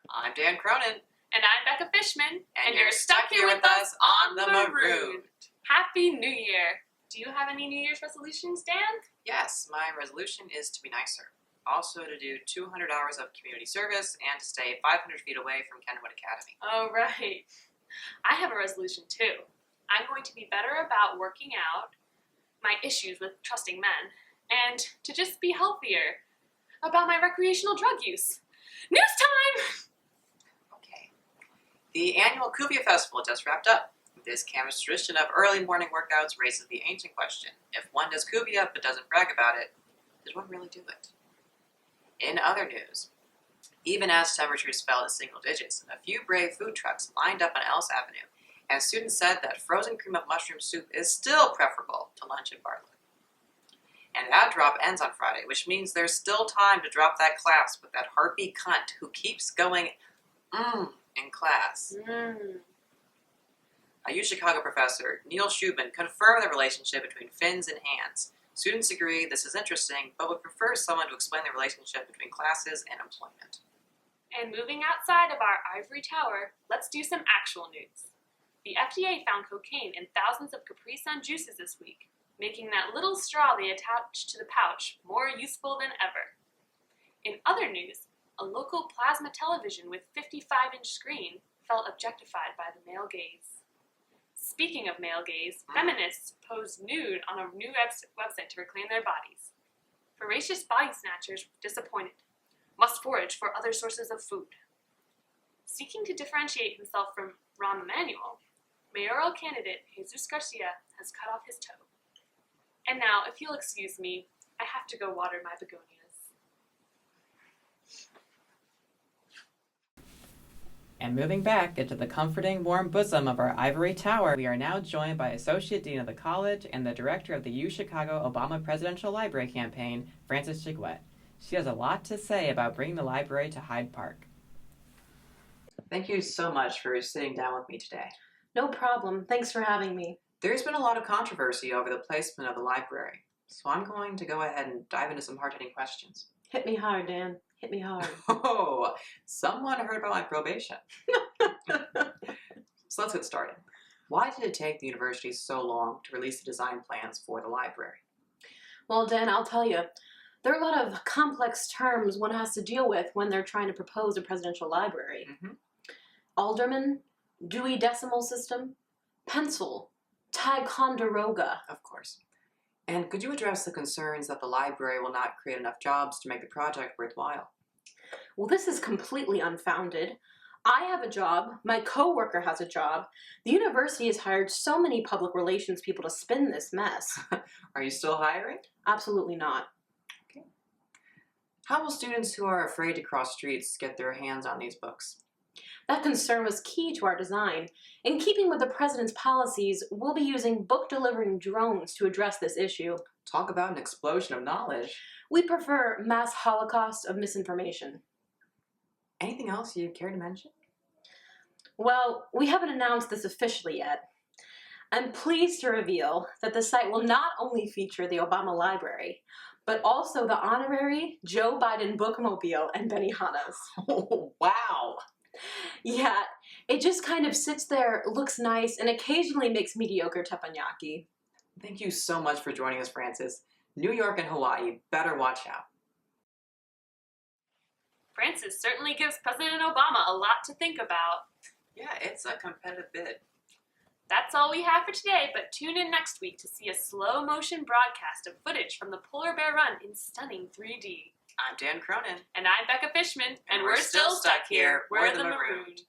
I'm Dan Cronin. And I'm Becca Fishman. And you're stuck here with us on the Marooned. Happy New Year. Do you have any New Year's resolutions, Dan? Yes, my resolution is to be nicer. Also to do 200 hours of community service and to stay 500 feet away from Kenwood Academy. Oh, right. I have a resolution too. I'm going to be better about working out my issues with trusting men and to just be healthier about my recreational drug use. News time! Okay. The annual Cuvia Festival just wrapped up. This campus tradition of early morning workouts raises the ancient question. If one does Cuvia but doesn't brag about it, did one really do it? In other news, even as temperatures fell to single digits, a few brave food trucks lined up on Ellis Avenue, and students said that frozen cream of mushroom soup is still preferable to lunch in Bartlett. And that drop ends on Friday, which means there's still time to drop that class with that heartbeat cunt who keeps going in class. A UChicago professor, Neil Shubin, confirmed the relationship between fins and hands. Students agree this is interesting, but would prefer someone to explain the relationship between classes and employment. And moving outside of our ivory tower, let's do some actual news. The FDA found cocaine in thousands of Capri Sun juices this week, making that little straw they attach to the pouch more useful than ever. In other news, a local plasma television with 55-inch screen felt objectified by the male gaze. Speaking of male gaze, feminists posed nude on a new website to reclaim their bodies. Voracious body snatchers disappointed. Must forage for other sources of food. Seeking to differentiate himself from Rahm Emanuel, mayoral candidate Jesus Garcia has cut off his toe. And now, if you'll excuse me, I have to go water my begonias. And moving back into the comforting, warm bosom of our ivory tower, we are now joined by Associate Dean of the College and the Director of the UChicago Obama Presidential Library Campaign, Frances Giguette. She has a lot to say about bringing the library to Hyde Park. Thank you so much for sitting down with me today. No problem. Thanks for having me. There's been a lot of controversy over the placement of the library, so I'm going to go ahead and dive into some hard-hitting questions. Hit me hard, Dan. Hit me hard. Oh, someone heard about my probation. So let's get started. Why did it take the university so long to release the design plans for the library? Well, Dan, I'll tell you. There are a lot of complex terms one has to deal with when they're trying to propose a presidential library. Alderman, Dewey Decimal System, pencil, Ticonderoga. Of course. And could you address the concerns that the library will not create enough jobs to make the project worthwhile? Well, this is completely unfounded. I have a job. My coworker has a job. The university has hired so many public relations people to spin this mess. Are you still hiring? Absolutely not. Okay. How will students who are afraid to cross streets get their hands on these books? That concern was key to our design. In keeping with the president's policies, we'll be using book-delivering drones to address this issue. Talk about an explosion of knowledge. We prefer mass holocaust of misinformation. Anything else you'd care to mention? Well, we haven't announced this officially yet. I'm pleased to reveal that the site will not only feature the Obama Library, but also the honorary Joe Biden bookmobile and Benihana's. Oh, wow! Yeah, it just kind of sits there, looks nice, and occasionally makes mediocre teppanyaki. Thank you so much for joining us, Frances. New York and Hawaii better watch out. Frances certainly gives President Obama a lot to think about. Yeah, it's a competitive bid. That's all we have for today, but tune in next week to see a slow-motion broadcast of footage from the Polar Bear Run in stunning 3D. I'm Dan Cronin. And I'm Becca Fishman, and we're still stuck here. We're the Marooned.